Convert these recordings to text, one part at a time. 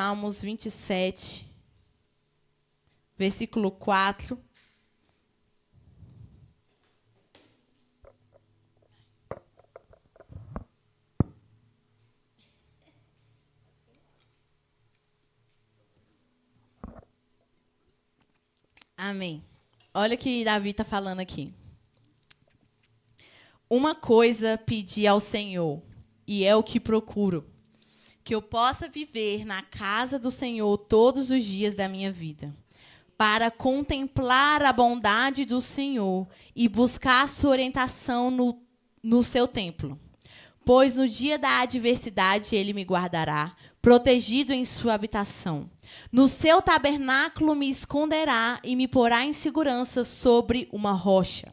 Salmos 27, versículo 4. Amém. Olha o que Davi está falando aqui. Uma coisa pedi ao Senhor, e é o que procuro, que eu possa viver na casa do Senhor todos os dias da minha vida, para contemplar a bondade do Senhor e buscar sua orientação no seu templo. Pois no dia da adversidade ele me guardará, protegido em sua habitação. No seu tabernáculo me esconderá e me porá em segurança sobre uma rocha.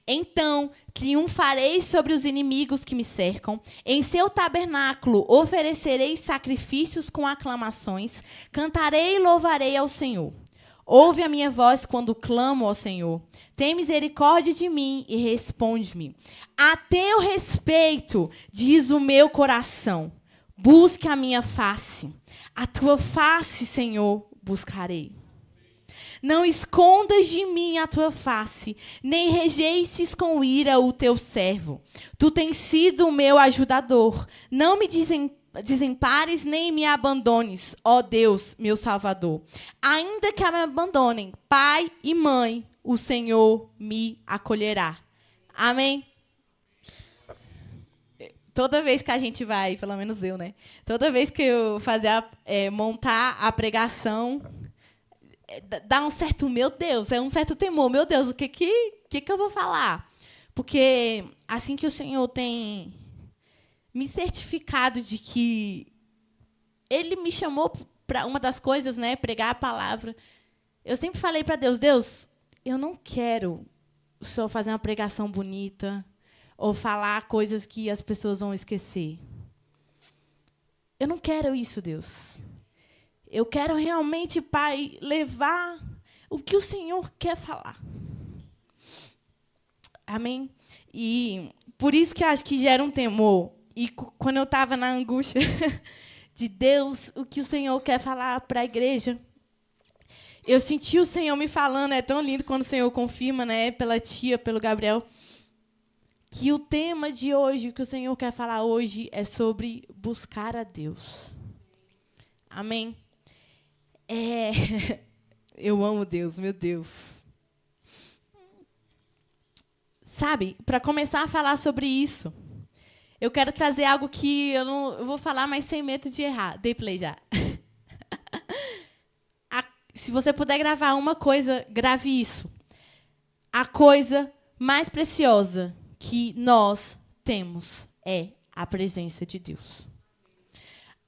Então triunfarei sobre os inimigos que me cercam. Em seu tabernáculo oferecerei sacrifícios com aclamações. Cantarei e louvarei ao Senhor. Ouve a minha voz quando clamo ao Senhor. Tem misericórdia de mim e responde-me. A teu respeito, diz o meu coração, busque a minha face. A tua face, Senhor, buscarei. Não escondas de mim a tua face, nem rejeites com ira o teu servo. Tu tens sido o meu ajudador. Não me desempares nem me abandones, ó Deus, meu Salvador. Ainda que me abandonem pai e mãe, o Senhor me acolherá. Amém? Toda vez que a gente vai, pelo menos eu, né? Toda vez que eu montar a pregação, dá um certo, meu Deus, é um certo temor. Meu Deus, o que eu vou falar? Porque assim que o Senhor tem me certificado de que Ele me chamou para uma das coisas, né, pregar a palavra, eu sempre falei para Deus, Deus, eu não quero só fazer uma pregação bonita ou falar coisas que as pessoas vão esquecer. Eu não quero isso, Deus. Eu quero realmente, Pai, levar o que o Senhor quer falar. Amém? E por isso que eu acho que gera um temor. E quando eu estava na angústia de Deus, o que o Senhor quer falar para a igreja, eu senti o Senhor me falando, é tão lindo quando o Senhor confirma, né, pela tia, pelo Gabriel, que o tema de hoje, o que o Senhor quer falar hoje, é sobre buscar a Deus. Amém? Eu amo Deus, meu Deus. Sabe, para começar a falar sobre isso, eu quero trazer algo que eu vou falar, mas sem medo de errar. Dei play já. Se você puder gravar uma coisa, grave isso. A coisa mais preciosa que nós temos é a presença de Deus.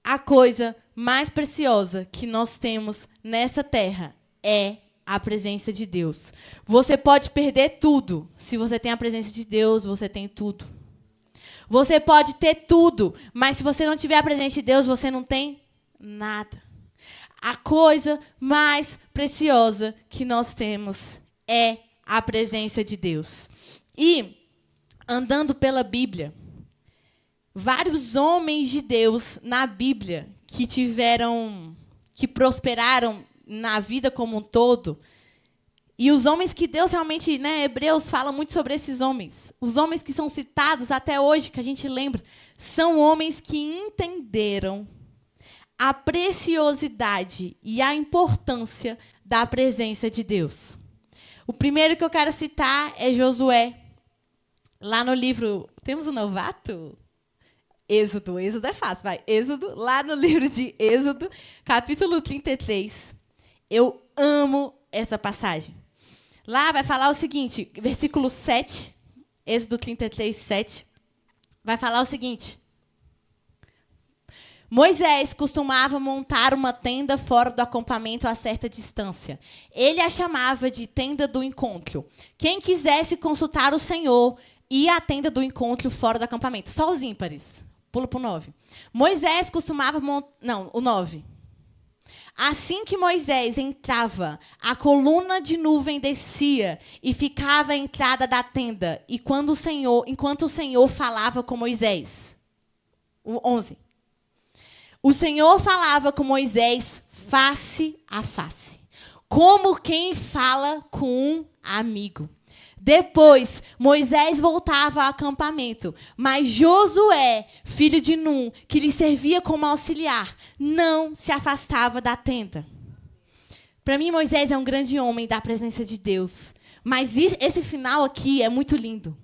A coisa mais preciosa que nós temos nessa terra é a presença de Deus. Você pode perder tudo. Se você tem a presença de Deus, você tem tudo. Você pode ter tudo, mas se você não tiver a presença de Deus, você não tem nada. A coisa mais preciosa que nós temos é a presença de Deus. E, andando pela Bíblia, vários homens de Deus na Bíblia que prosperaram na vida como um todo, e os homens que Deus realmente, né, Hebreus fala muito sobre esses homens. Os homens que são citados até hoje, que a gente lembra, são homens que entenderam a preciosidade e a importância da presença de Deus. O primeiro que eu quero citar é Josué. Lá no livro... Temos um novato? Êxodo é fácil, vai. Êxodo, lá no livro de Êxodo, capítulo 33. Eu amo essa passagem. Lá vai falar o seguinte, versículo 7, Êxodo 33, 7, vai falar o seguinte. Moisés costumava montar uma tenda fora do acampamento a certa distância. Ele a chamava de tenda do encontro. Quem quisesse consultar o Senhor ia à tenda do encontro fora do acampamento. Só os ímpares. Pula para o 9. Moisés costumava montar... Não, o 9. Assim que Moisés entrava, a coluna de nuvem descia e ficava à entrada da tenda, e enquanto o Senhor falava com Moisés. O 11. O Senhor falava com Moisés face a face, como quem fala com um amigo. Depois, Moisés voltava ao acampamento, mas Josué, filho de Num, que lhe servia como auxiliar, não se afastava da tenda. Para mim, Moisés é um grande homem da presença de Deus. Mas esse final aqui é muito lindo.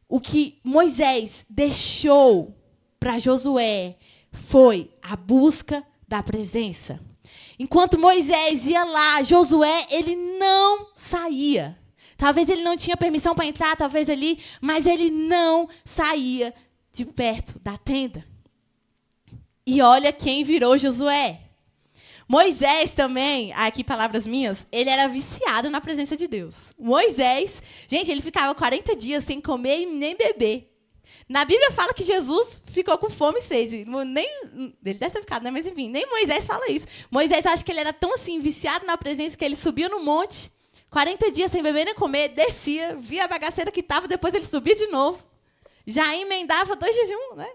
O que Moisés deixou para Josué foi a busca da presença. Enquanto Moisés ia lá, Josué, ele não saía. Talvez ele não tinha permissão para entrar, talvez mas ele não saía de perto da tenda. E olha quem virou Josué. Moisés também, aqui palavras minhas, ele era viciado na presença de Deus. Moisés, gente, ele ficava 40 dias sem comer e nem beber. Na Bíblia fala que Jesus ficou com fome e sede. Ele deve ter ficado, né? Mas enfim, nem Moisés fala isso. Moisés, acho que ele era tão assim, viciado na presença, que ele subia no monte, 40 dias sem beber nem comer, descia, via a bagaceira que estava, depois ele subia de novo. Já emendava 2 jejuns, né?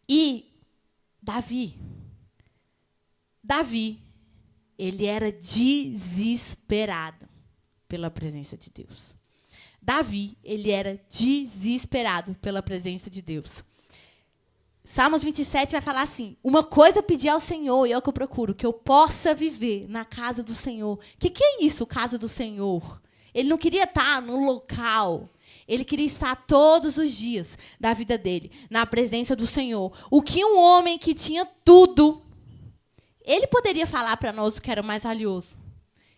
E Davi, ele era desesperado pela presença de Deus. Davi, ele era desesperado pela presença de Deus. Salmos 27 vai falar assim: uma coisa pedi ao Senhor, e é o que eu procuro, que eu possa viver na casa do Senhor. O que é isso, casa do Senhor? Ele não queria estar no local. Ele queria estar todos os dias da vida dele, na presença do Senhor. O que um homem que tinha tudo, ele poderia falar para nós o que era o mais valioso.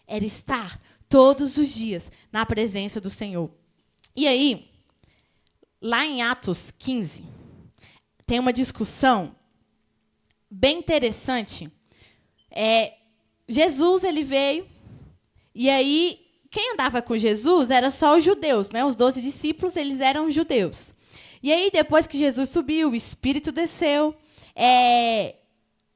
Era estar todos os dias na presença do Senhor. E aí, lá em Atos 15, tem uma discussão bem interessante. Jesus, ele veio, e aí, quem andava com Jesus era só os judeus, né? Os 12 discípulos, eles eram judeus. E aí, depois que Jesus subiu, o Espírito desceu,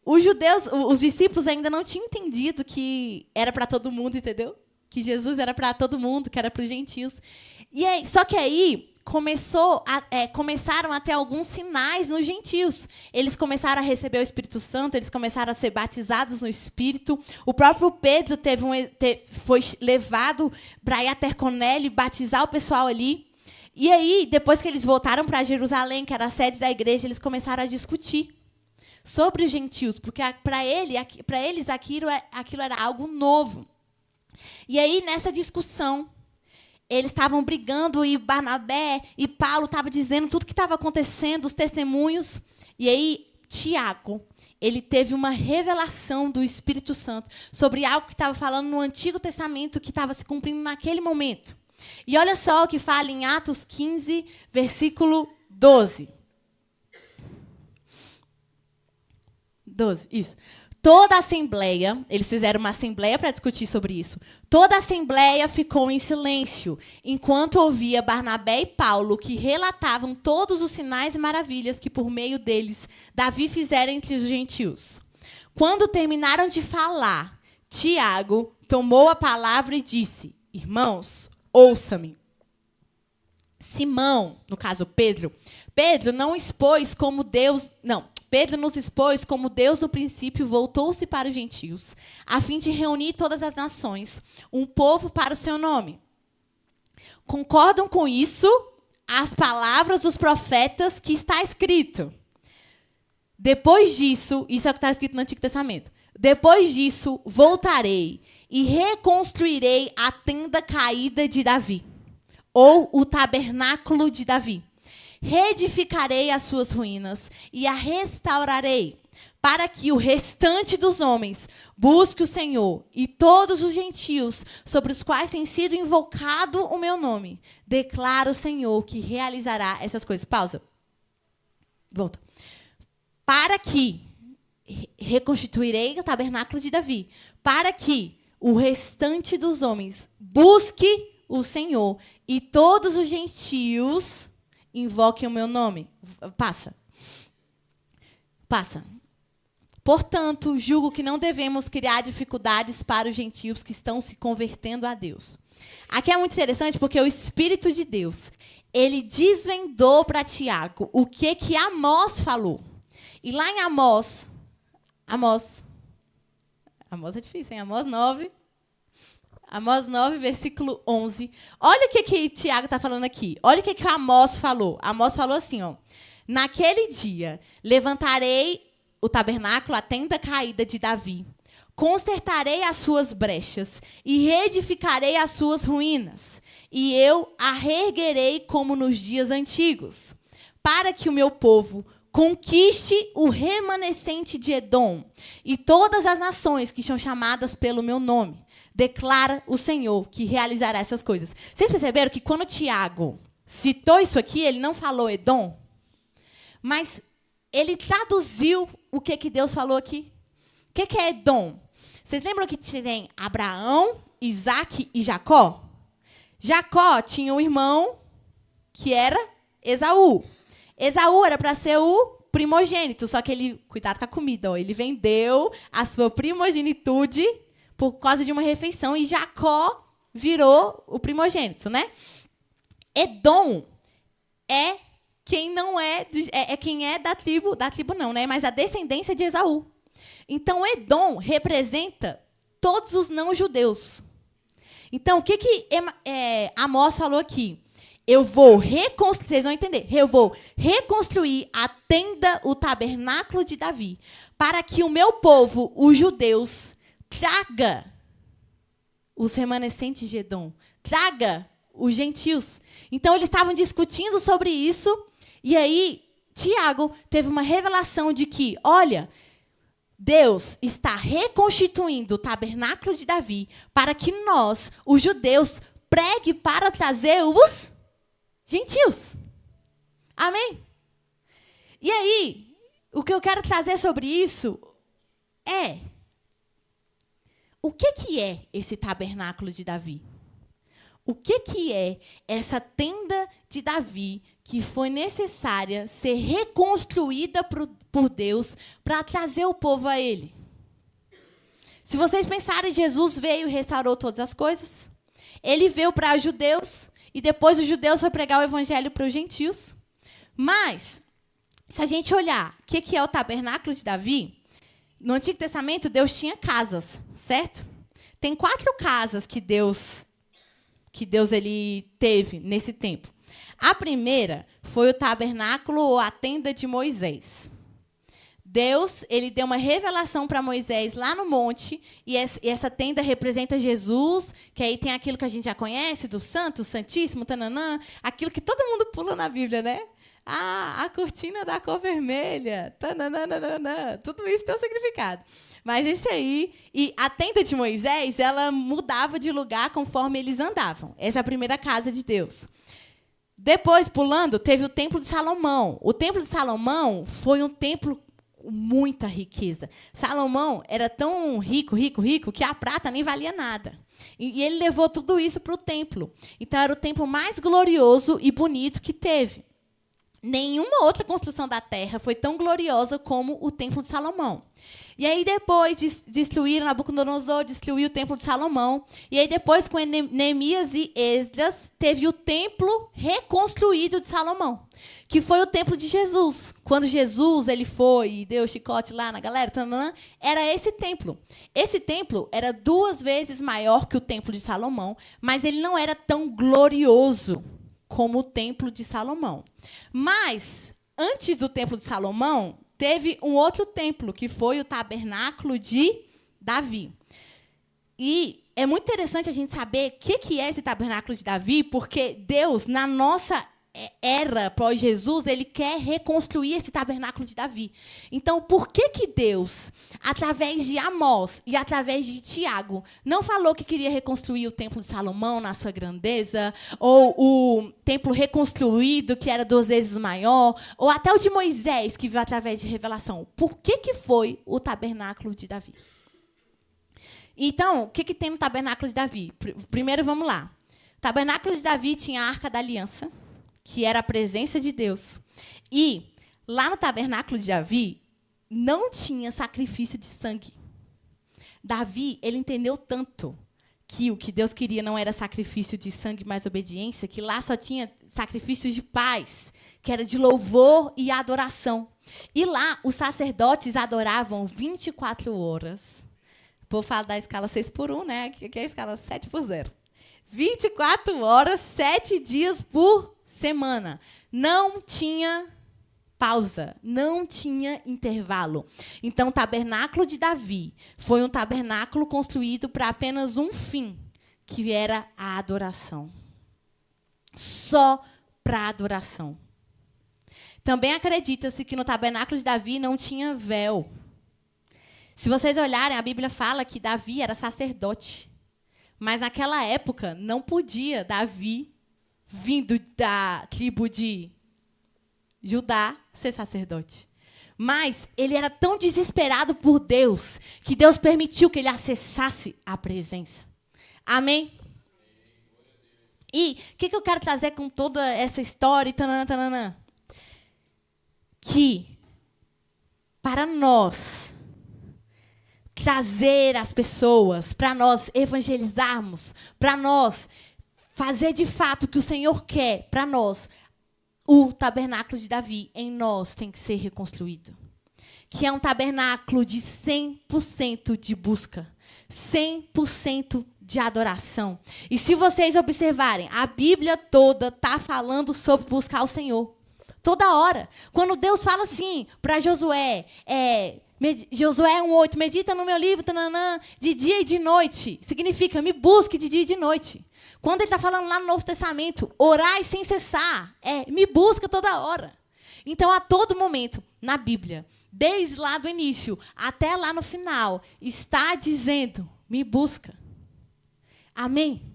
os discípulos ainda não tinham entendido que era para todo mundo, entendeu? Que Jesus era para todo mundo, que era para os gentios. E aí, só que aí começaram a ter alguns sinais nos gentios. Eles começaram a receber o Espírito Santo, eles começaram a ser batizados no Espírito. O próprio Pedro foi levado para ir até Cornélio e batizar o pessoal ali. E aí, depois que eles voltaram para Jerusalém, que era a sede da igreja, eles começaram a discutir sobre os gentios, porque para eles aquilo era algo novo. E aí, nessa discussão, eles estavam brigando, e Barnabé e Paulo estavam dizendo tudo que estava acontecendo, os testemunhos. E aí, Tiago, ele teve uma revelação do Espírito Santo sobre algo que estava falando no Antigo Testamento, que estava se cumprindo naquele momento. E olha só o que fala em Atos 15, versículo 12. 12, isso. Toda a assembleia, eles fizeram uma assembleia para discutir sobre isso. Toda a assembleia ficou em silêncio, enquanto ouvia Barnabé e Paulo, que relatavam todos os sinais e maravilhas que, por meio deles, Davi fizera entre os gentios. Quando terminaram de falar, Tiago tomou a palavra e disse: irmãos, ouça-me. Simão, no caso Pedro nos expôs como Deus no princípio voltou-se para os gentios, a fim de reunir todas as nações, um povo para o seu nome. Concordam com isso as palavras dos profetas que está escrito? Depois disso, isso é o que está escrito no Antigo Testamento. Depois disso, voltarei e reconstruirei a tenda caída de Davi, ou o tabernáculo de Davi. Reedificarei as suas ruínas e a restaurarei, para que o restante dos homens busque o Senhor, e todos os gentios sobre os quais tem sido invocado o meu nome, declara o Senhor que realizará essas coisas. Pausa. Volta. Para que reconstituirei o tabernáculo de Davi, para que o restante dos homens busque o Senhor, e todos os gentios invoquem o meu nome. Passa. Portanto, julgo que não devemos criar dificuldades para os gentios que estão se convertendo a Deus. Aqui é muito interessante porque o Espírito de Deus, ele desvendou para Tiago o que Amós falou. E lá em Amós é difícil, hein? Amós 9, versículo 11. Olha o que Tiago está falando aqui. Olha o que o Amós falou. Amós falou assim, ó. Naquele dia, levantarei o tabernáculo, a tenda caída de Davi. Consertarei as suas brechas e reedificarei as suas ruínas. E eu a reerguerei como nos dias antigos, para que o meu povo conquiste o remanescente de Edom e todas as nações que são chamadas pelo meu nome. Declara o Senhor que realizará essas coisas. Vocês perceberam que quando Tiago citou isso aqui, ele não falou Edom, mas ele traduziu o que Deus falou aqui. O que é Edom? Vocês lembram que tem Abraão, Isaac e Jacó? Jacó tinha um irmão que era Esaú. Esaú era para ser o primogênito, só que ele, cuidado com a comida, ó, ele vendeu a sua primogenitude por causa de uma refeição, e Jacó virou o primogênito, né? Edom é quem não é, quem é da tribo não, né? Mas a descendência de Esaú. Então, Edom representa todos os não-judeus. Então, o que Amós falou aqui? Eu vou reconstruir, vocês vão entender, eu vou reconstruir a tenda, o tabernáculo de Davi, para que o meu povo, os judeus, traga os remanescentes de Edom, traga os gentios. Então, eles estavam discutindo sobre isso, e aí Tiago teve uma revelação de que, olha, Deus está reconstituindo o tabernáculo de Davi para que nós, os judeus, pregue para trazer os gentios. Amém? E aí, o que eu quero trazer sobre isso é: o que é esse tabernáculo de Davi? O que é essa tenda de Davi que foi necessária ser reconstruída por Deus para trazer o povo a Ele? Se vocês pensarem, Jesus veio e restaurou todas as coisas. Ele veio para os judeus e depois os judeus foram pregar o evangelho para os gentios. Mas, se a gente olhar o que é o tabernáculo de Davi, no Antigo Testamento, Deus tinha casas, certo? Tem 4 casas que Deus ele teve nesse tempo. A primeira foi o tabernáculo ou a tenda de Moisés. Deus, ele deu uma revelação para Moisés lá no monte, e essa tenda representa Jesus, que aí tem aquilo que a gente já conhece, do santo, santíssimo, tananã, aquilo que todo mundo pula na Bíblia, né? Ah, a cortina da cor vermelha, tananana, tudo isso tem um significado. Mas isso aí, e a tenda de Moisés, ela mudava de lugar conforme eles andavam. Essa é a primeira casa de Deus. Depois, pulando, teve o Templo de Salomão. O Templo de Salomão foi um templo com muita riqueza. Salomão era tão rico, que a prata nem valia nada. E ele levou tudo isso para o templo. Então, era o templo mais glorioso e bonito que teve. Nenhuma outra construção da terra foi tão gloriosa como o Templo de Salomão. E aí, depois, destruíram, Nabucodonosor destruiu o Templo de Salomão. E aí, depois, com Neemias e Esdras, teve o Templo reconstruído de Salomão, que foi o Templo de Jesus. Quando Jesus ele foi e deu chicote lá na galera, era esse templo. Esse templo era 2 vezes maior que o Templo de Salomão, mas ele não era tão glorioso como o Templo de Salomão. Mas, antes do Templo de Salomão, teve um outro templo, que foi o Tabernáculo de Davi. E é muito interessante a gente saber o que é esse Tabernáculo de Davi, porque Deus, na nossa era pós-Jesus, ele quer reconstruir esse tabernáculo de Davi. Então, por que Deus, através de Amós e através de Tiago, não falou que queria reconstruir o templo de Salomão na sua grandeza, ou o templo reconstruído, que era 2 vezes maior, ou até o de Moisés, que veio através de revelação? Por que foi o tabernáculo de Davi? Então, o que tem no tabernáculo de Davi? Primeiro, vamos lá. O tabernáculo de Davi tinha a Arca da Aliança, que era a presença de Deus. E lá no tabernáculo de Davi, não tinha sacrifício de sangue. Davi, ele entendeu tanto que o que Deus queria não era sacrifício de sangue, mas obediência, que lá só tinha sacrifício de paz, que era de louvor e adoração. E lá os sacerdotes adoravam 24 horas. O povo fala da escala 6x1, né? Que é a escala 7x0. 24 horas, 7 dias por semana. Não tinha pausa, não tinha intervalo. Então, o tabernáculo de Davi foi um tabernáculo construído para apenas um fim, que era a adoração. Só para adoração. Também acredita-se que no tabernáculo de Davi não tinha véu. Se vocês olharem, a Bíblia fala que Davi era sacerdote. Mas naquela época não podia Davi, vindo da tribo de Judá, ser sacerdote. Mas ele era tão desesperado por Deus que Deus permitiu que ele acessasse a presença. Amém? E o que eu quero trazer com toda essa história e tananã, tananã? Que para nós trazer as pessoas, para nós evangelizarmos, para nós fazer de fato o que o Senhor quer para nós, o tabernáculo de Davi em nós tem que ser reconstruído. Que é um tabernáculo de 100% de busca, 100% de adoração. E se vocês observarem, a Bíblia toda está falando sobre buscar o Senhor. Toda hora. Quando Deus fala assim para Josué, Josué 1:8, medita no meu livro, tananã, de dia e de noite. Significa, me busque de dia e de noite. Quando ele está falando lá no Novo Testamento, orai sem cessar, me busca toda hora. Então, a todo momento, na Bíblia, desde lá do início até lá no final, está dizendo, me busca. Amém?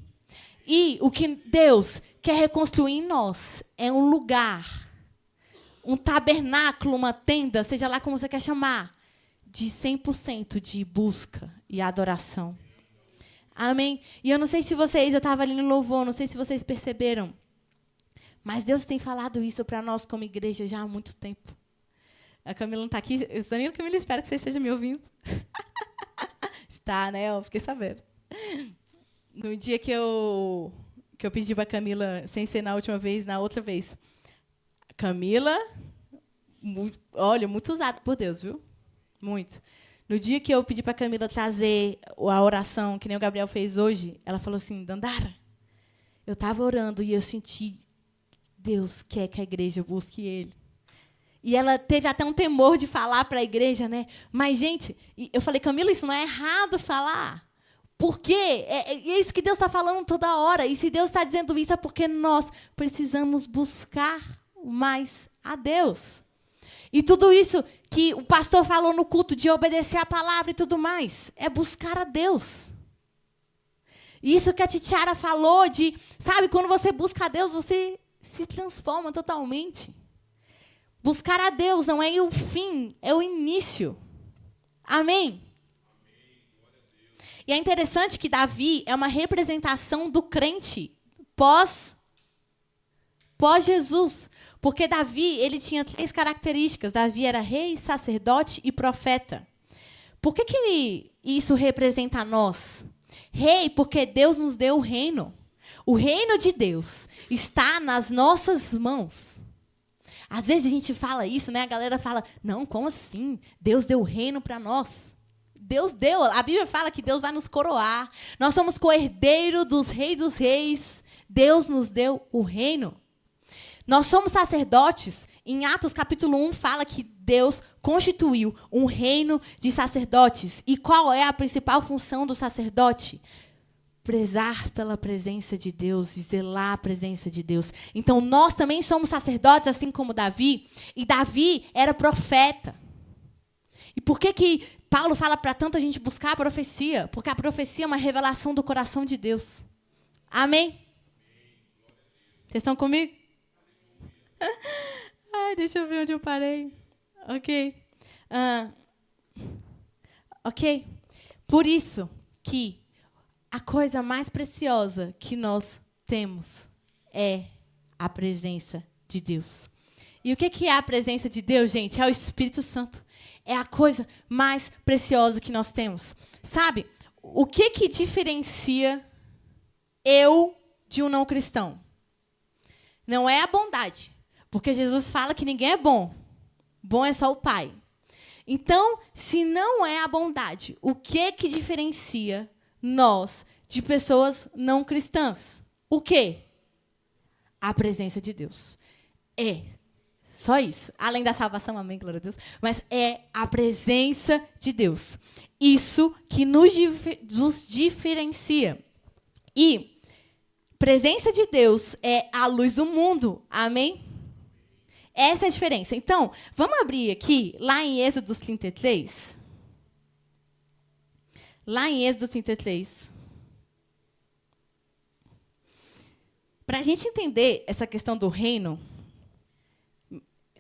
E o que Deus quer reconstruir em nós é um lugar, um tabernáculo, uma tenda, seja lá como você quer chamar, de 100% de busca e adoração. Amém? E eu não sei se vocês, eu estava ali no louvor, não sei se vocês perceberam, mas Deus tem falado isso para nós como igreja já há muito tempo. A Camila não está aqui. Danilo, Camila, espero que você esteja me ouvindo. Está, né? Eu fiquei sabendo. No dia que eu pedi para a Camila, sem ser na última vez, na outra vez. Camila, olha, muito usado por Deus, viu? Muito. No dia que eu pedi para a Camila trazer a oração, que nem o Gabriel fez hoje, ela falou assim, Dandara, eu estava orando e eu senti Deus quer que a igreja busque Ele. E ela teve até um temor de falar para a igreja, né? Mas, gente, eu falei, Camila, isso não é errado falar. Por quê? É isso que Deus está falando toda hora. E se Deus está dizendo isso, é porque nós precisamos buscar mais a Deus. E tudo isso que o pastor falou no culto, de obedecer a palavra e tudo mais, é buscar a Deus. Isso que a Titiara falou, sabe, quando você busca a Deus, você se transforma totalmente. Buscar a Deus não é o fim, é o início. Amém? E é interessante que Davi é uma representação do crente pós-Jesus. Porque Davi, ele tinha 3 características. Davi era rei, sacerdote e profeta. Por que isso representa a nós? Rei, porque Deus nos deu o reino. O reino de Deus está nas nossas mãos. Às vezes a gente fala isso, né? A galera fala, não, como assim? Deus deu o reino para nós. Deus deu. A Bíblia fala que Deus vai nos coroar. Nós somos co-herdeiro dos reis. Deus nos deu o reino. Nós somos sacerdotes. Em Atos capítulo 1 fala que Deus constituiu um reino de sacerdotes. E qual é a principal função do sacerdote? Prezar pela presença de Deus e zelar a presença de Deus. Então, nós também somos sacerdotes, assim como Davi. E Davi era profeta. E por que Paulo fala para tanta gente buscar a profecia? Porque a profecia é uma revelação do coração de Deus. Amém? Vocês estão comigo? Ai, deixa eu ver onde eu parei. Ok. Ok. Por isso que a coisa mais preciosa que nós temos é a presença de Deus. E o que é a presença de Deus, gente? É o Espírito Santo. É a coisa mais preciosa que nós temos. Sabe, o que diferencia eu de um não cristão. Não é a bondade, porque Jesus fala que ninguém é bom. Bom é só o Pai. Então, se não é a bondade, o que diferencia nós de pessoas não cristãs? O quê? A presença de Deus. É só isso. Além da salvação, amém, glória a Deus. Mas é a presença de Deus. Isso que nos diferencia. E presença de Deus é a luz do mundo. Amém? Essa é a diferença. Então, vamos abrir aqui, lá em Êxodo 33. Lá em Êxodo 33. Para a gente entender essa questão do reino,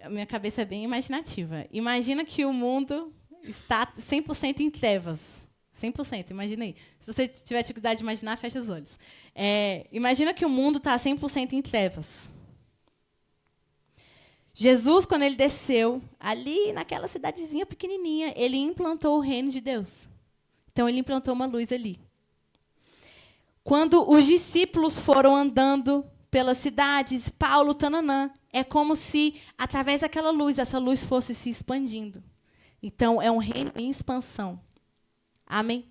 a minha cabeça é bem imaginativa. Imagina que o mundo está 100% em trevas. 100%, imagina aí. Se você tiver dificuldade de imaginar, fecha os olhos. Imagina que o mundo está 100% em trevas. Jesus, quando ele desceu, ali naquela cidadezinha pequenininha, ele implantou o reino de Deus. Então, ele implantou uma luz ali. Quando os discípulos foram andando pelas cidades, Paulo, tananã, é como se, através daquela luz, essa luz fosse se expandindo. Então, é um reino em expansão. Amém?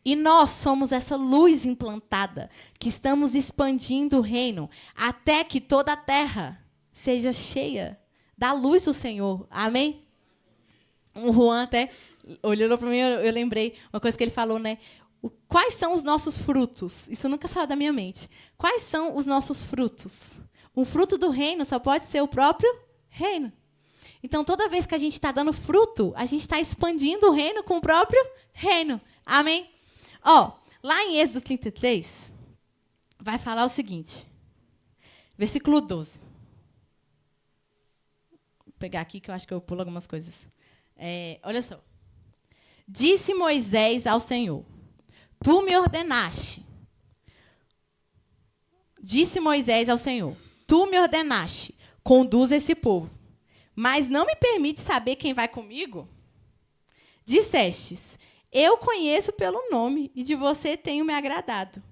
E nós somos essa luz implantada, que estamos expandindo o reino, até que toda a terra seja cheia da luz do Senhor. Amém? O Juan até olhou para mim, eu lembrei uma coisa que ele falou, né? Quais são os nossos frutos? Isso nunca saiu da minha mente. Quais são os nossos frutos? Um fruto do reino só pode ser o próprio reino. Então, toda vez que a gente está dando fruto, a gente está expandindo o reino com o próprio reino. Amém? Lá em Êxodo 33, vai falar o seguinte. Versículo 12. Vou pegar aqui, que eu acho que eu pulo algumas coisas. Olha só. Disse Moisés ao Senhor, tu me ordenaste. Disse Moisés ao Senhor, tu me ordenaste, conduz esse povo. Mas não me permite saber quem vai comigo? Dissestes, eu conheço pelo nome e de você tenho me agradado.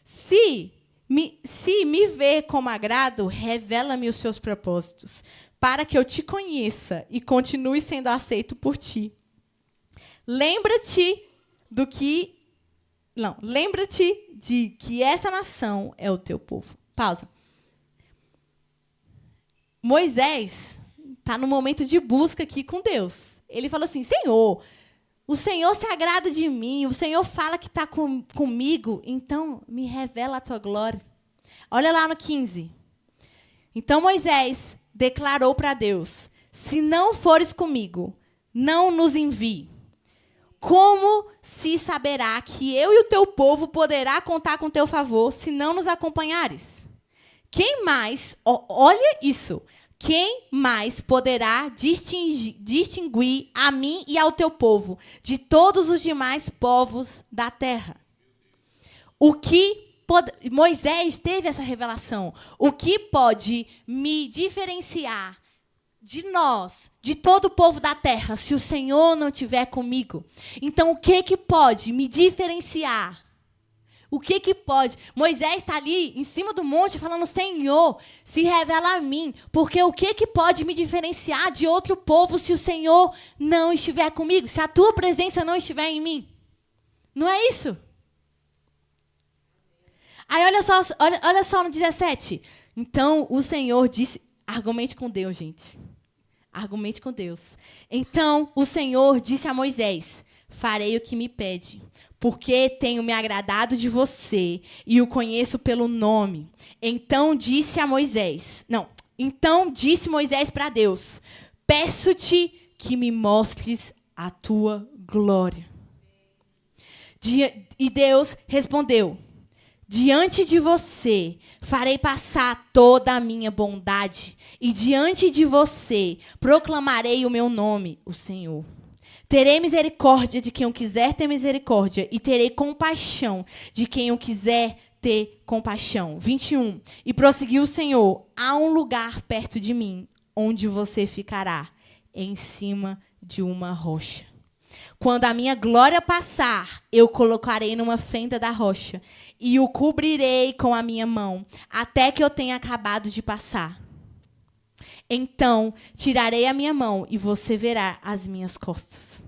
Se me ver como agrado, revela-me os seus propósitos, para que eu te conheça e continue sendo aceito por ti. Lembra-te de que essa nação é o teu povo. Pausa. Moisés está no momento de busca aqui com Deus. Ele falou assim, Senhor, o Senhor se agrada de mim, o Senhor fala que está comigo, então me revela a tua glória. Olha lá no 15. Então Moisés declarou para Deus, se não fores comigo, não nos envie. Como se saberá que eu e o teu povo poderá contar com teu favor se não nos acompanhares? Quem mais, olha isso, quem mais poderá distinguir a mim e ao teu povo de todos os demais povos da terra? Moisés teve essa revelação. O que pode me diferenciar de nós, de todo o povo da terra, se o Senhor não estiver comigo? Então, o que pode me diferenciar? O que pode? Moisés está ali, em cima do monte, falando, Senhor, se revela a mim. Porque o que pode me diferenciar de outro povo se o Senhor não estiver comigo? Se a tua presença não estiver em mim? Não é isso? Aí, olha só no 17. Então, o Senhor disse... Argumente com Deus, gente. Argumente com Deus. Então, o Senhor disse a Moisés, farei o que me pede, porque tenho me agradado de você e o conheço pelo nome. Então disse Moisés para Deus, peço-te que me mostres a tua glória. E Deus respondeu, diante de você farei passar toda a minha bondade, e diante de você proclamarei o meu nome, o Senhor. Terei misericórdia de quem eu quiser ter misericórdia, e terei compaixão de quem eu quiser ter compaixão. 21. E prosseguiu o Senhor, há um lugar perto de mim, onde você ficará, em cima de uma rocha. Quando a minha glória passar, eu colocarei numa fenda da rocha e o cobrirei com a minha mão, até que eu tenha acabado de passar. Então, tirarei a minha mão e você verá as minhas costas.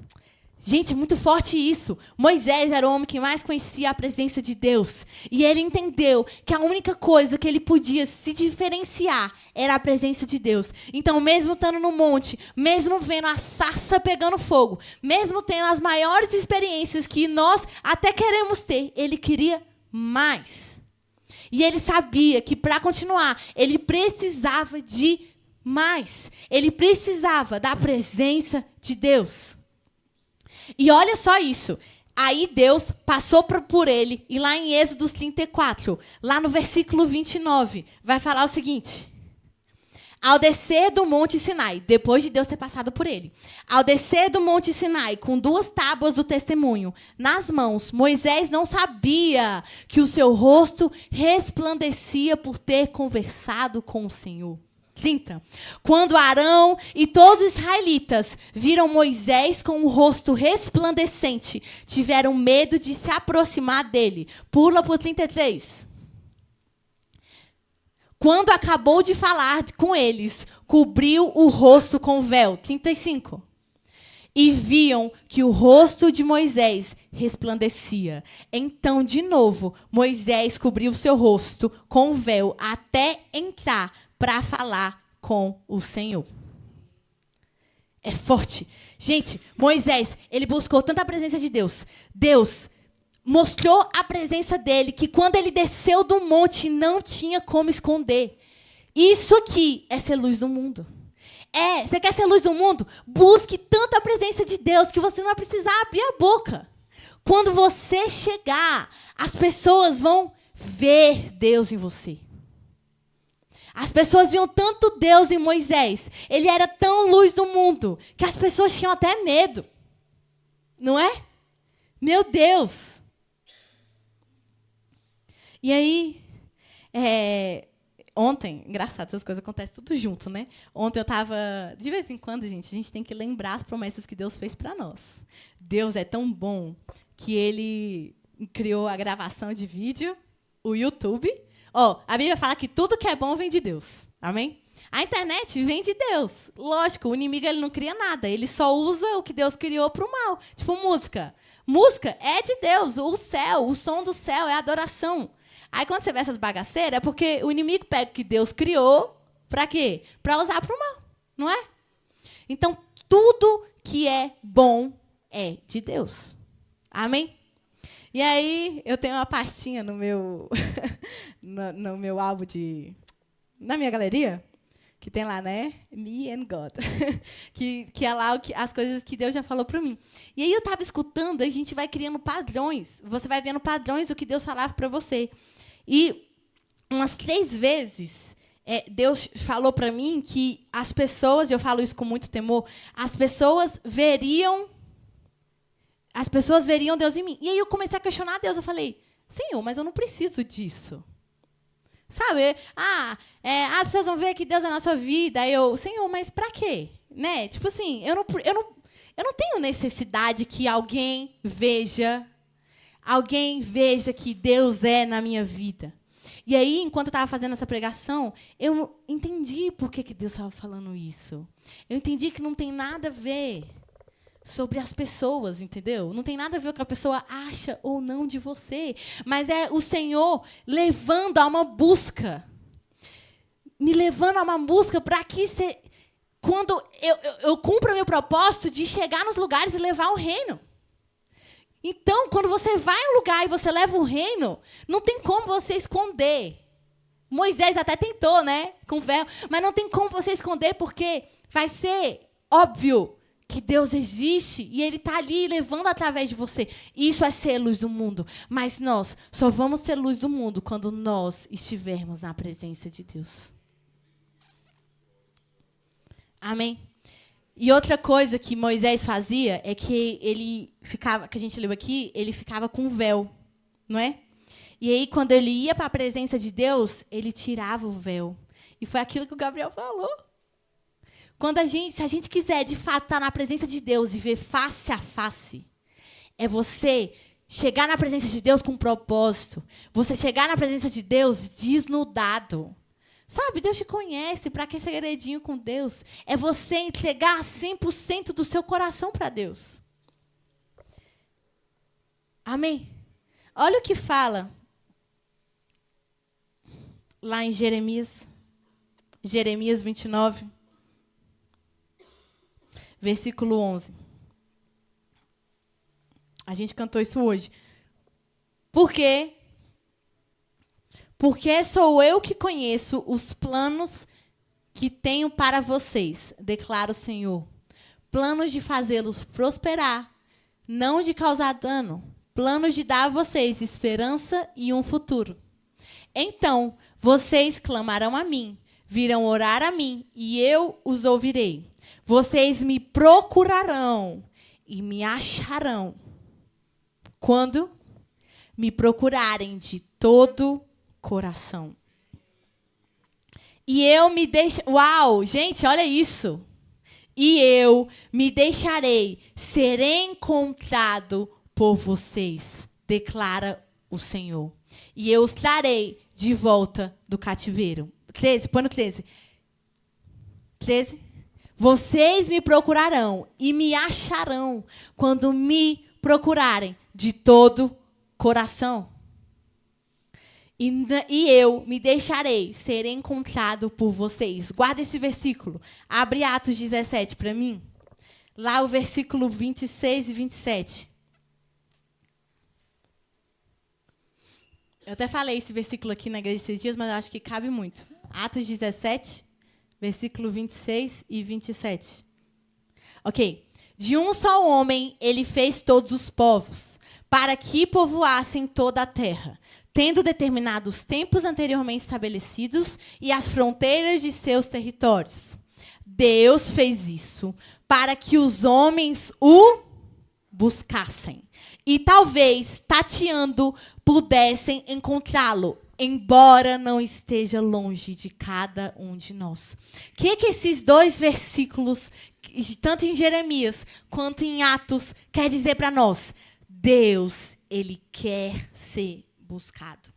Gente, é muito forte isso. Moisés era o homem que mais conhecia a presença de Deus. E ele entendeu que a única coisa que ele podia se diferenciar era a presença de Deus. Então, mesmo estando no monte, mesmo vendo a sarça pegando fogo, mesmo tendo as maiores experiências que nós até queremos ter, ele queria mais. E ele sabia que para continuar, ele precisava de mais. Ele precisava da presença de Deus. E olha só isso. Aí Deus passou por ele, e lá em Êxodo 34, lá no versículo 29, vai falar o seguinte. Ao descer do Monte Sinai, depois de Deus ter passado por ele, ao descer do Monte Sinai, com 2 tábuas do testemunho nas mãos, Moisés não sabia que o seu rosto resplandecia por ter conversado com o Senhor. 30. Quando Arão e todos os israelitas viram Moisés com o rosto resplandecente, tiveram medo de se aproximar dele. Pula para o 33. Quando acabou de falar com eles, cobriu o rosto com véu. 35. E viam que o rosto de Moisés resplandecia. Então, de novo, Moisés cobriu seu rosto com véu até entrar para falar com o Senhor. É forte. Gente, Moisés, ele buscou tanta presença de Deus. Deus mostrou a presença dele, que quando ele desceu do monte, não tinha como esconder. Isso aqui é ser luz do mundo. Você quer ser luz do mundo? Busque tanta presença de Deus que você não vai precisar abrir a boca. Quando você chegar, as pessoas vão ver Deus em você. As pessoas viam tanto Deus em Moisés. Ele era tão luz do mundo que as pessoas tinham até medo. Não é? Meu Deus. E aí, ontem, engraçado, essas coisas acontecem tudo junto, né? Ontem eu estava... De vez em quando, gente, a gente tem que lembrar as promessas que Deus fez para nós. Deus é tão bom que Ele criou a gravação de vídeo, o YouTube. A Bíblia fala que tudo que é bom vem de Deus. Amém? A internet vem de Deus. Lógico, o inimigo ele não cria nada. Ele só usa o que Deus criou para o mal. Tipo música. Música é de Deus. O céu, o som do céu é adoração. Aí quando você vê essas bagaceiras, é porque o inimigo pega o que Deus criou para quê? Para usar para o mal. Não é? Então, tudo que é bom é de Deus. Amém? E aí, eu tenho uma pastinha no meu, no meu álbum na minha galeria, que tem lá, né? Me and God. que é lá as coisas que Deus já falou para mim. E aí eu estava escutando, a gente vai criando padrões. Você vai vendo padrões do que Deus falava para você. E umas 3 vezes, Deus falou para mim que as pessoas, e eu falo isso com muito temor, as pessoas veriam Deus em mim. E aí eu comecei a questionar Deus. Eu falei, Senhor, mas eu não preciso disso. Sabe? As pessoas vão ver que Deus é na sua vida. Aí eu, Senhor, mas para quê? Né? Tipo assim, eu não tenho necessidade que alguém veja que Deus é na minha vida. E aí, enquanto eu estava fazendo essa pregação, eu entendi por que Deus estava falando isso. Eu entendi que não tem nada a ver sobre as pessoas, entendeu? Não tem nada a ver com o que a pessoa acha ou não de você. Mas é o Senhor levando a uma busca. Me levando a uma busca para que quando eu cumpra o meu propósito de chegar nos lugares e levar o reino. Então, quando você vai a um lugar e você leva o reino, não tem como você esconder. Moisés até tentou, né? Com véu. Mas não tem como você esconder, porque vai ser óbvio que Deus existe e Ele está ali levando através de você. Isso é ser luz do mundo. Mas nós só vamos ser luz do mundo quando nós estivermos na presença de Deus. Amém? E outra coisa que Moisés fazia é que ele ficava, que a gente leu aqui, ele ficava com véu, não é? E aí, quando ele ia para a presença de Deus, ele tirava o véu. E foi aquilo que o Gabriel falou. Se a gente quiser, de fato, estar na presença de Deus e ver face a face, é você chegar na presença de Deus com um propósito. Você chegar na presença de Deus desnudado. Sabe, Deus te conhece, para que segredinho com Deus? É você entregar 100% do seu coração para Deus. Amém? Olha o que fala lá em Jeremias 29, versículo 11. A gente cantou isso hoje. Por quê? Porque sou eu que conheço os planos que tenho para vocês, declara o Senhor. Planos de fazê-los prosperar, não de causar dano. Planos de dar a vocês esperança e um futuro. Então, vocês clamarão a mim, virão orar a mim, e eu os ouvirei. Vocês me procurarão e me acharão. Quando me procurarem de todo coração. E eu me deixo... Uau, gente, olha isso. E eu me deixarei ser encontrado por vocês, declara o Senhor. E eu os trarei de volta do cativeiro. 13, põe no 13. 13. Vocês me procurarão e me acharão quando me procurarem de todo coração. E eu me deixarei ser encontrado por vocês. Guarda esse versículo. Abre Atos 17 para mim. Lá o versículo 26 e 27. Eu até falei esse versículo aqui na igreja esses dias, mas eu acho que cabe muito. Atos 17, versículo 26 e 27. Ok. De um só homem ele fez todos os povos, para que povoassem toda a terra, tendo determinado os tempos anteriormente estabelecidos e as fronteiras de seus territórios. Deus fez isso para que os homens o buscassem. E talvez, tateando, pudessem encontrá-lo, embora não esteja longe de cada um de nós. O que esses dois versículos, tanto em Jeremias quanto em Atos, quer dizer para nós? Deus, ele quer ser buscado.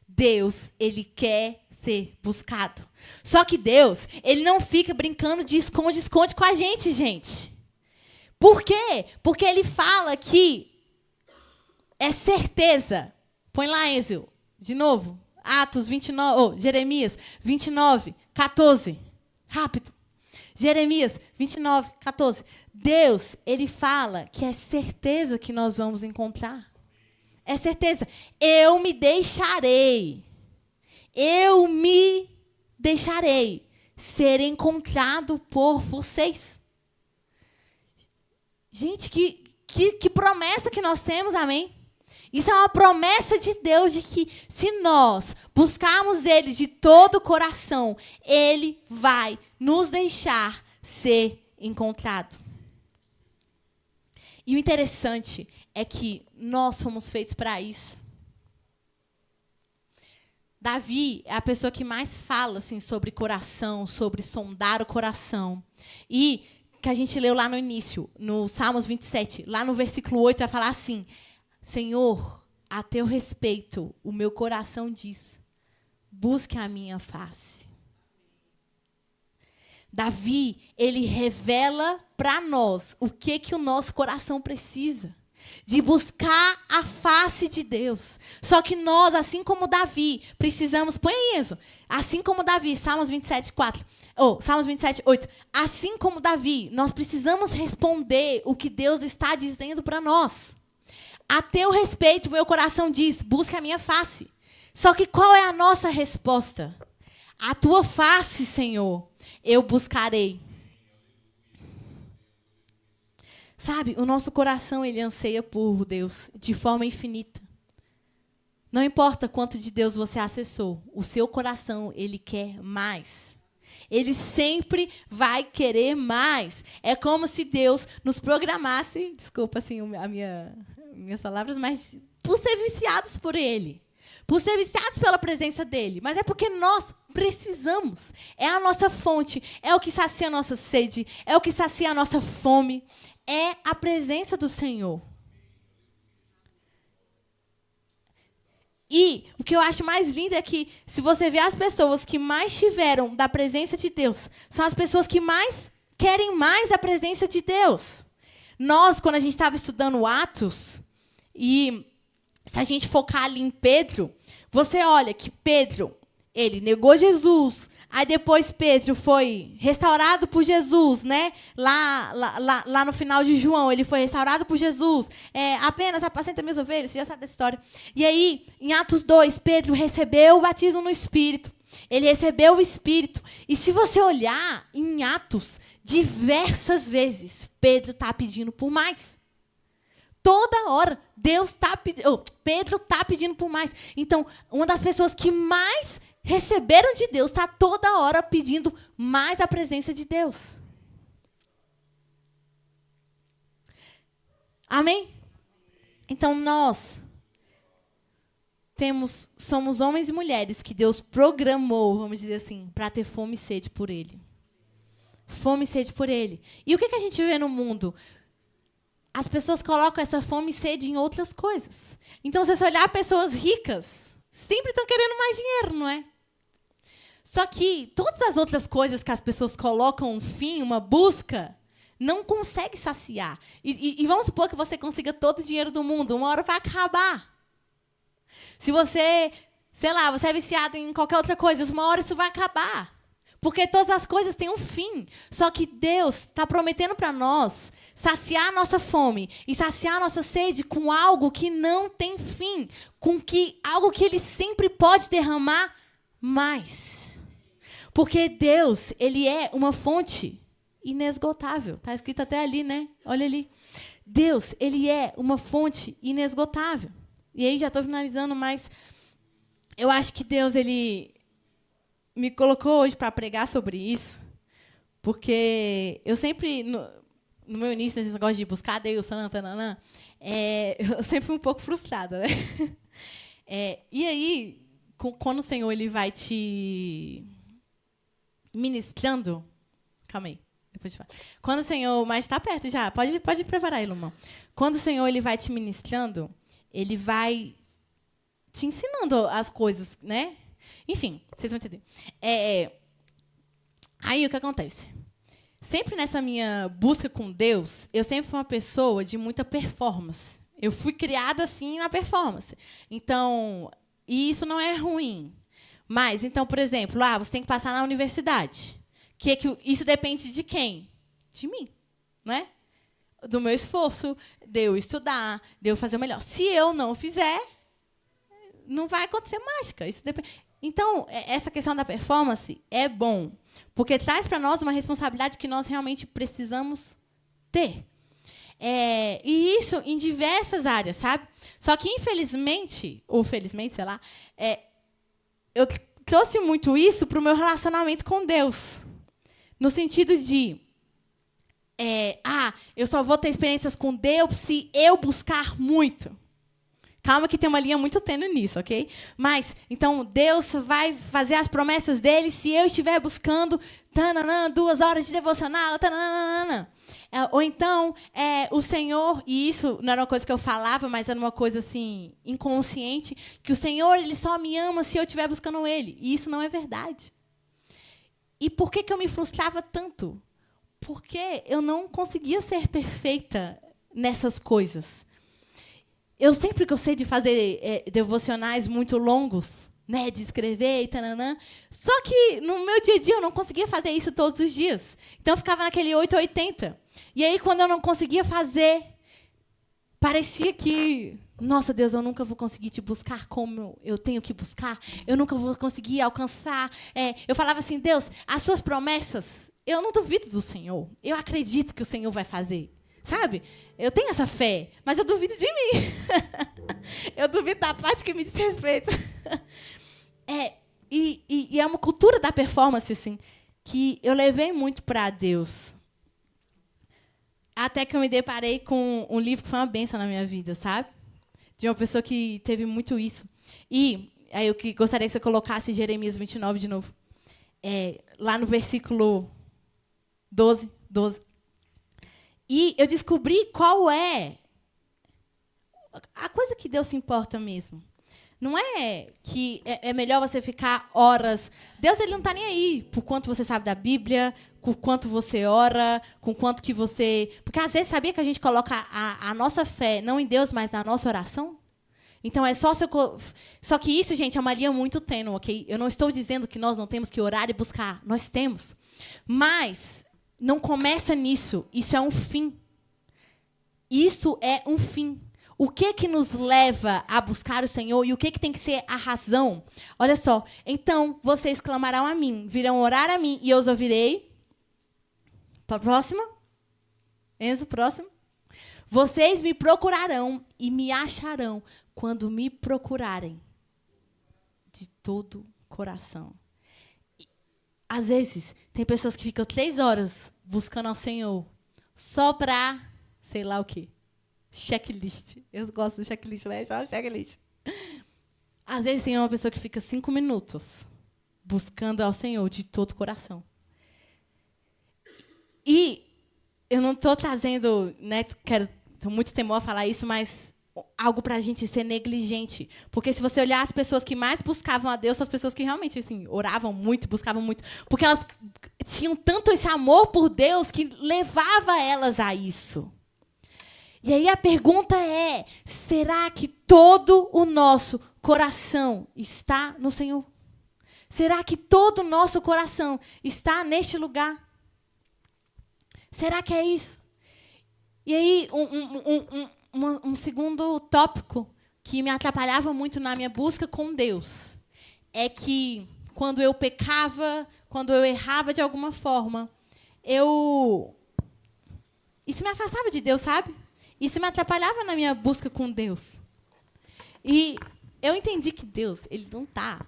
Deus, ele quer ser buscado. Só que Deus, ele não fica brincando de esconde-esconde com a gente, gente. Por quê? Porque ele fala que é certeza. Põe lá, Enzo, de novo. Atos 29, Jeremias 29, 14. Rápido. Jeremias 29, 14. Deus, ele fala que é certeza que nós vamos encontrar. É certeza. Eu me deixarei ser encontrado por vocês. Gente, que promessa que nós temos, amém? Isso é uma promessa de Deus de que se nós buscarmos Ele de todo o coração, Ele vai nos deixar ser encontrado. E o interessante é que nós fomos feitos para isso. Davi é a pessoa que mais fala assim, sobre coração, sobre sondar o coração. E que a gente leu lá no início, no Salmos 27, lá no versículo 8, vai falar assim: Senhor, a teu respeito, o meu coração diz, busque a minha face. Davi, ele revela para nós o que o nosso coração precisa. De buscar a face de Deus. Só que nós, assim como Davi, precisamos... Põe aí isso. Assim como Davi, Salmos 27, 4. Salmos 27, 8. Assim como Davi, nós precisamos responder o que Deus está dizendo para nós. A teu respeito, meu coração diz, busca a minha face. Só que qual é a nossa resposta? A tua face, Senhor, eu buscarei. Sabe, o nosso coração, ele anseia por Deus de forma infinita. Não importa quanto de Deus você acessou, o seu coração, ele quer mais. Ele sempre vai querer mais. É como se Deus nos programasse, desculpa assim, minhas palavras, mas por ser viciados por Ele. por ser viciados pela presença dele, mas é porque nós precisamos. É a nossa fonte, é o que sacia a nossa sede, é o que sacia a nossa fome, é a presença do Senhor. E o que eu acho mais lindo é que, se você ver as pessoas que mais tiveram da presença de Deus, são as pessoas que mais querem mais a presença de Deus. Nós, quando a gente estava estudando Atos, e se a gente focar ali em Pedro, você olha que Pedro, ele negou Jesus, aí depois Pedro foi restaurado por Jesus, né? Lá no final de João, ele foi restaurado por Jesus. Apenas apacenta minhas ovelhas, você já sabe dessa história. E aí, em Atos 2, Pedro recebeu o batismo no Espírito. Ele recebeu o Espírito. E se você olhar em Atos, diversas vezes, Pedro está pedindo por mais. Toda hora, Pedro está pedindo por mais. Então, uma das pessoas que mais receberam de Deus está toda hora pedindo mais a presença de Deus. Amém? Então, nós somos homens e mulheres que Deus programou, vamos dizer assim, para ter fome e sede por Ele. Fome e sede por Ele. E o que a gente vê no mundo? As pessoas colocam essa fome e sede em outras coisas. Então, se você olhar pessoas ricas, sempre estão querendo mais dinheiro, não é? Só que todas as outras coisas que as pessoas colocam um fim, uma busca, não consegue saciar. E vamos supor que você consiga todo o dinheiro do mundo, uma hora vai acabar. Se você, sei lá, você é viciado em qualquer outra coisa, uma hora isso vai acabar. Porque todas as coisas têm um fim. Só que Deus está prometendo para nós saciar a nossa fome e saciar a nossa sede com algo que não tem fim, algo que Ele sempre pode derramar mais. Porque Deus, Ele é uma fonte inesgotável. Está escrito até ali, né? Olha ali. Deus, Ele é uma fonte inesgotável. E aí já estou finalizando, mas eu acho que Deus, Ele me colocou hoje para pregar sobre isso, porque eu sempre, no meu início, nesse negócio de buscar Deus, eu sempre fui um pouco frustrada, né? E aí, quando o Senhor ele vai te ministrando... Calma aí, depois te falo. Quando o Senhor... Mas está perto já, pode preparar aí, Lumão. Quando o Senhor ele vai te ministrando, Ele vai te ensinando as coisas, né? Enfim, vocês vão entender. Aí, o que acontece? Sempre nessa minha busca com Deus, eu sempre fui uma pessoa de muita performance. Eu fui criada, assim, na performance. Então, e isso não é ruim. Mas, então, por exemplo, você tem que passar na universidade. Isso depende de quem? De mim, não é? Do meu esforço, de eu estudar, de eu fazer o melhor. Se eu não fizer, não vai acontecer mágica. Isso depende. Então, essa questão da performance é bom, porque traz para nós uma responsabilidade que nós realmente precisamos ter. E isso em diversas áreas, sabe? Só que, infelizmente, ou felizmente, sei lá, eu trouxe muito isso para o meu relacionamento com Deus. No sentido de, eu só vou ter experiências com Deus se eu buscar muito. Calma que tem uma linha muito tênue nisso, ok? Mas, então, Deus vai fazer as promessas dele se eu estiver buscando 2 horas de devocional. Ou então, o Senhor, e isso não era uma coisa que eu falava, mas era uma coisa assim, inconsciente, que o Senhor ele só me ama se eu estiver buscando Ele. E isso não é verdade. E por que eu me frustrava tanto? Porque eu não conseguia ser perfeita nessas coisas. Eu sempre gostei de fazer devocionais muito longos, né, de escrever e tananã. Só que no meu dia a dia eu não conseguia fazer isso todos os dias. Então eu ficava naquele 880. E aí quando eu não conseguia fazer, parecia que, nossa Deus, eu nunca vou conseguir te buscar como eu tenho que buscar. Eu nunca vou conseguir alcançar. Eu falava assim, Deus, as suas promessas, eu não duvido do Senhor. Eu acredito que o Senhor vai fazer. Sabe? Eu tenho essa fé, mas eu duvido de mim. Eu duvido da parte que me diz respeito. E é uma cultura da performance, assim, que eu levei muito para Deus. Até que eu me deparei com um livro que foi uma bênção na minha vida, sabe? De uma pessoa que teve muito isso. E aí eu gostaria que você colocasse Jeremias 29 de novo. Lá no versículo 12. E eu descobri qual é a coisa que Deus se importa mesmo. Não é que é melhor você ficar horas. Deus, ele não está nem aí por quanto você sabe da Bíblia, com quanto você ora, com quanto que você... Porque às vezes, sabia que a gente coloca a nossa fé, não em Deus, mas na nossa oração? Então, é só... Só que isso, gente, é uma linha muito tênue, ok? Eu não estou dizendo que nós não temos que orar e buscar. Nós temos. Mas não começa nisso. Isso é um fim. Isso é um fim. O que nos leva a buscar o Senhor e o que tem que ser a razão? Olha só. Então, vocês clamarão a mim, virão orar a mim e eu os ouvirei. Próxima. Enzo, próximo. Vocês me procurarão e me acharão quando me procurarem de todo o coração. E, às vezes, tem pessoas que ficam 3 horas buscando ao Senhor só para sei lá o quê. Checklist. Eu gosto do checklist, né? Chama checklist. Às vezes tem uma pessoa que fica 5 minutos buscando ao Senhor de todo o coração. E eu não estou trazendo, né? Estou muito temor a falar isso, mas algo para a gente ser negligente. Porque se você olhar as pessoas que mais buscavam a Deus, são as pessoas que realmente assim, oravam muito, buscavam muito. Porque elas tinham tanto esse amor por Deus que levava elas a isso. E aí a pergunta é, será que todo o nosso coração está no Senhor? Será que todo o nosso coração está neste lugar? Será que é isso? E aí, um segundo tópico que me atrapalhava muito na minha busca com Deus é que quando eu pecava, quando eu errava de alguma forma, isso me afastava de Deus, sabe? Isso me atrapalhava na minha busca com Deus. E eu entendi que Deus, ele não está...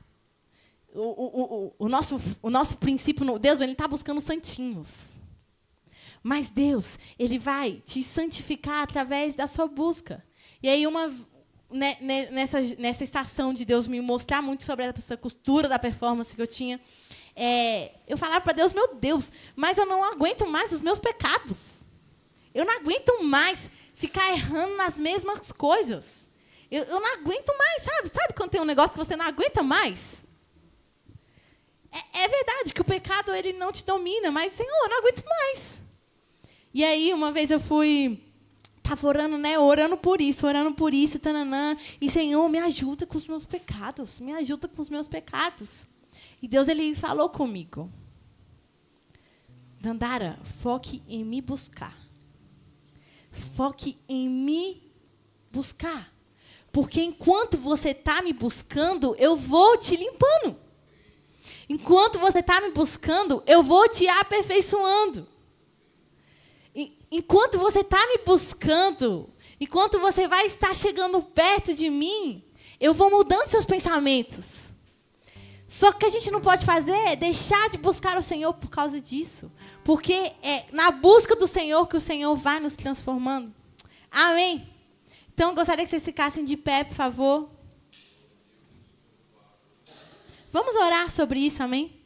O nosso princípio, Deus, ele está buscando santinhos. Mas Deus, ele vai te santificar através da sua busca. E aí, nessa estação de Deus me mostrar muito sobre essa cultura da performance que eu tinha, eu falava para Deus, meu Deus, mas eu não aguento mais os meus pecados. Eu não aguento mais ficar errando nas mesmas coisas. Eu não aguento mais, sabe? Sabe quando tem um negócio que você não aguenta mais? É verdade que o pecado ele não te domina, mas, Senhor, eu não aguento mais. E aí, uma vez eu estava orando, né? Orando por isso, tananã. E, Senhor, me ajuda com os meus pecados. Me ajuda com os meus pecados. E Deus, ele falou comigo. Dandara, foque em me buscar. Foque em me buscar. Porque enquanto você está me buscando, eu vou te limpando. Enquanto você está me buscando, eu vou te aperfeiçoando. Enquanto você está me buscando, enquanto você vai estar chegando perto de mim, eu vou mudando seus pensamentos. Só que o que a gente não pode fazer é deixar de buscar o Senhor por causa disso. Porque é na busca do Senhor que o Senhor vai nos transformando. Amém? Então, eu gostaria que vocês ficassem de pé, por favor. Vamos orar sobre isso, amém?